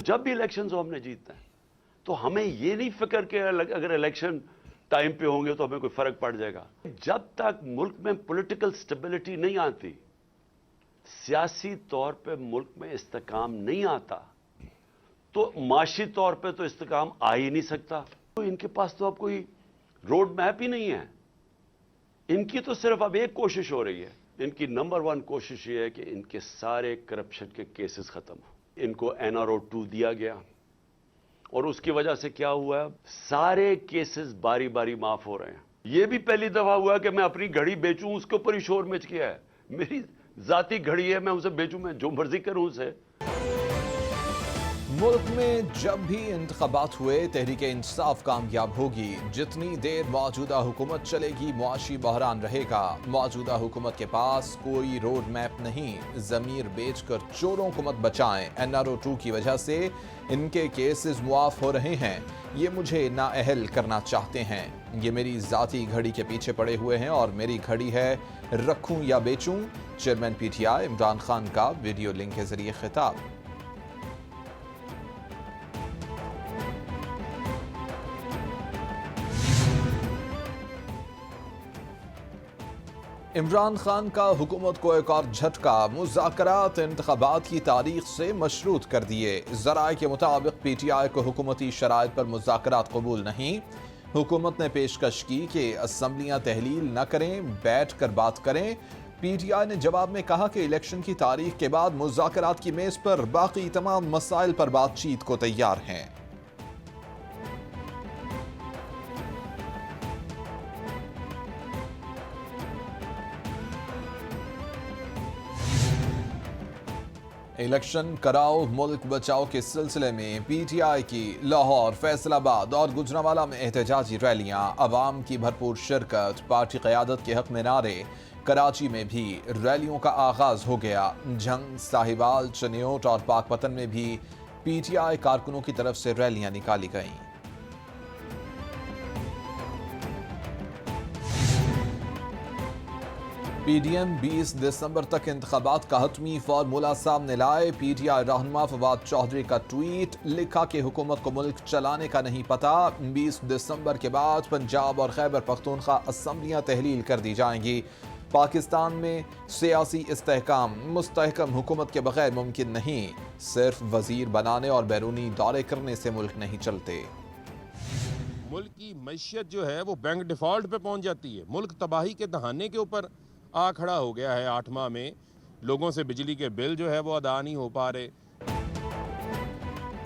جب بھی الیکشنز ہم نے جیتنا ہے تو ہمیں یہ نہیں فکر کہ اگر الیکشن ٹائم پہ ہوں گے تو ہمیں کوئی فرق پڑ جائے گا. جب تک ملک میں پولیٹیکل سٹیبلٹی نہیں آتی, سیاسی طور پہ ملک میں استحکام نہیں آتا, تو معاشی طور پہ تو استحکام آ ہی نہیں سکتا. تو ان کے پاس تو اب کوئی روڈ میپ ہی نہیں ہے. ان کی تو صرف اب ایک کوشش ہو رہی ہے, ان کی نمبر 1 کوشش یہ ہے کہ ان کے سارے کرپشن کے کیسز ختم ہوں. ان کو NRO 2 دیا گیا اور اس کی وجہ سے کیا ہوا ہے, سارے کیسز باری باری معاف ہو رہے ہیں. یہ بھی پہلی دفعہ ہوا کہ میں اپنی گھڑی بیچوں, اس کے اوپر ہی شور مچ گیا ہے. میری ذاتی گھڑی ہے, میں اسے بیچوں, میں جو مرضی کروں اسے. ملک میں جب بھی انتخابات ہوئے تحریک انصاف کامیاب ہوگی. جتنی دیر موجودہ حکومت چلے گی معاشی بحران رہے گا. موجودہ حکومت کے پاس کوئی روڈ میپ نہیں. ضمیر بیچ کر چوروں کو مت بچائیں. NRO 2 کی وجہ سے ان کے کیسز معاف ہو رہے ہیں. یہ مجھے نااہل کرنا چاہتے ہیں. یہ میری ذاتی گھڑی کے پیچھے پڑے ہوئے ہیں اور میری گھڑی ہے رکھوں یا بیچوں. چیئرمین PTI عمران خان کا ویڈیو لنک کے ذریعے خطاب. عمران خان کا حکومت کو ایک اور جھٹکا. مذاکرات انتخابات کی تاریخ سے مشروط کر دیے. ذرائع کے مطابق PTI کو حکومتی شرائط پر مذاکرات قبول نہیں. حکومت نے پیشکش کی کہ اسمبلیاں تحلیل نہ کریں, بیٹھ کر بات کریں. PTI نے جواب میں کہا کہ الیکشن کی تاریخ کے بعد مذاکرات کی میز پر باقی تمام مسائل پر بات چیت کو تیار ہیں. الیکشن کراؤ ملک بچاؤ کے سلسلے میں PTI کی لاہور, فیصل آباد اور گجرانوالہ میں احتجاجی ریلیاں. عوام کی بھرپور شرکت. پارٹی قیادت کے حق میں نعرے. کراچی میں بھی ریلیوں کا آغاز ہو گیا. جھنگ, ساہیوال, چنیوٹ اور پاک پتن میں بھی PTI کارکنوں کی طرف سے ریلیاں نکالی گئیں. PDM 20 دسمبر تک انتخابات کا حتمی فارمولا سامنے لائے. PTI رہنما فواد چودھری کا ٹویٹ, لکھا کہ حکومت کو ملک چلانے کا نہیں پتا. 20 دسمبر کے بعد پنجاب اور خیبر پختونخوا اسمبلیاں تحلیل کر دی جائیں گی. پاکستان میں سیاسی استحکام مستحکم حکومت کے بغیر ممکن نہیں. صرف وزیر بنانے اور بیرونی دورے کرنے سے ملک نہیں چلتے. ملک کی معیشت جو ہے وہ بینک ڈیفالٹ پہ پہنچ جاتی ہے. ملک تباہی کے دہانے کے اوپر آ کھڑا ہو گیا ہے. 8 ماہ میں لوگوں سے بجلی کے بل جو ہے وہ ادا نہیں ہو پا رہے.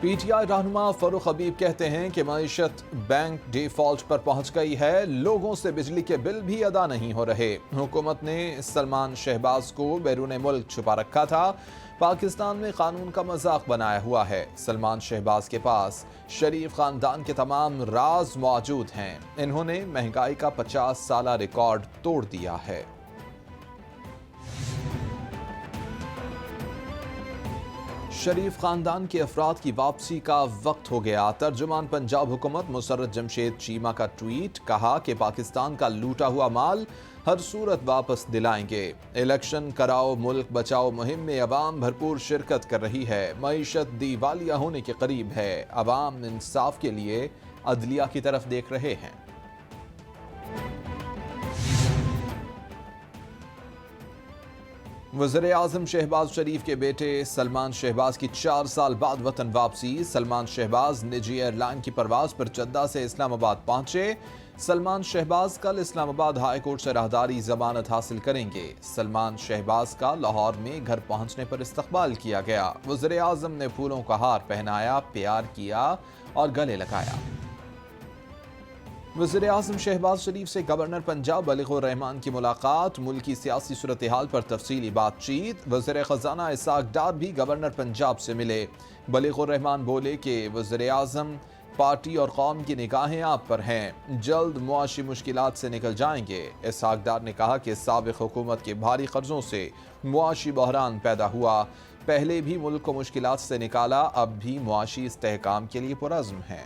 PTI رہنما فاروق حبیب کہتے ہیں کہ معیشت بینک ڈیفالٹ پر پہنچ گئی ہے. لوگوں سے بجلی کے بل بھی ادا نہیں ہو رہے. حکومت نے سلمان شہباز کو بیرون ملک چھپا رکھا تھا. پاکستان میں قانون کا مذاق بنایا ہوا ہے. سلمان شہباز کے پاس شریف خاندان کے تمام راز موجود ہیں. انہوں نے مہنگائی کا 50 سالہ ریکارڈ توڑ دیا ہے. شریف خاندان کے افراد کی واپسی کا وقت ہو گیا. ترجمان پنجاب حکومت مسرت جمشید چیمہ کا ٹویٹ, کہا کہ پاکستان کا لوٹا ہوا مال ہر صورت واپس دلائیں گے. الیکشن کراؤ ملک بچاؤ مہم میں عوام بھرپور شرکت کر رہی ہے. معیشت دیوالیہ ہونے کے قریب ہے. عوام انصاف کے لیے عدلیہ کی طرف دیکھ رہے ہیں. وزیراعظم شہباز شریف کے بیٹے سلمان شہباز کی 4 سال بعد وطن واپسی. سلمان شہباز نجی ایئر لائن کی پرواز پر جدہ سے اسلام آباد پہنچے. سلمان شہباز کل اسلام آباد ہائی کورٹ سے راہداری ضمانت حاصل کریں گے. سلمان شہباز کا لاہور میں گھر پہنچنے پر استقبال کیا گیا. وزیراعظم نے پھولوں کا ہار پہنایا, پیار کیا اور گلے لگایا. وزیراعظم شہباز شریف سے گورنر پنجاب بلیغ الرحمان کی ملاقات. ملکی سیاسی صورتحال پر تفصیلی بات چیت. وزیر خزانہ اسحاق ڈار بھی گورنر پنجاب سے ملے. بلیغ الرحمان بولے کہ وزیراعظم پارٹی اور قوم کی نگاہیں آپ پر ہیں. جلد معاشی مشکلات سے نکل جائیں گے. اسحاق ڈار نے کہا کہ سابق حکومت کے بھاری قرضوں سے معاشی بحران پیدا ہوا. پہلے بھی ملک کو مشکلات سے نکالا, اب بھی معاشی استحکام کے لیے پرعزم ہیں.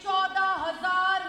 14,000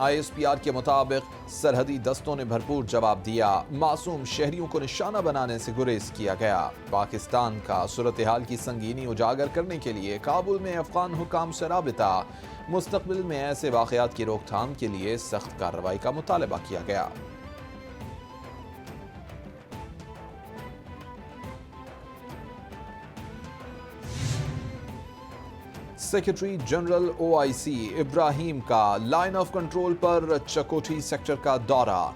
ISPR کے مطابق سرحدی دستوں نے بھرپور جواب دیا، معصوم شہریوں کو نشانہ بنانے سے گریز کیا گیا۔ پاکستان کا صورتحال کی سنگینی اجاگر کرنے کے لیے کابل میں افغان حکام سے رابطہ، مستقبل میں ایسے واقعات کی روک تھام کے لیے سخت کارروائی کا مطالبہ کیا گیا۔ سیکرٹری جنرل OIC ابراہیم کا line of control per Chakothi sector کا دورہ،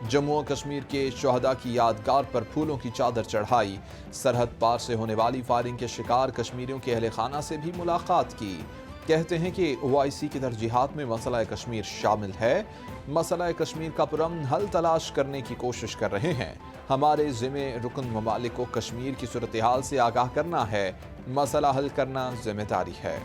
جموں و کشمیر کے شہداء کی یادگار پر پھولوں کی چادر چڑھائی، سرحد پار سے ہونے والی فائرنگ کے شکار کشمیریوں کے اہل خانہ سے بھی ملاقات کی۔ کہتے ہیں کہ OIC کی ترجیحات میں مسئلہ کشمیر شامل ہے، مسئلہ کشمیر کا پرامن حل تلاش کرنے کی کوشش کر رہے ہیں۔ ہمارے ذمہ رکن ممالک کو کشمیر کی صورتحال سے آگاہ کرنا ہے، مسئلہ حل کرنا ذمہ داری ہے۔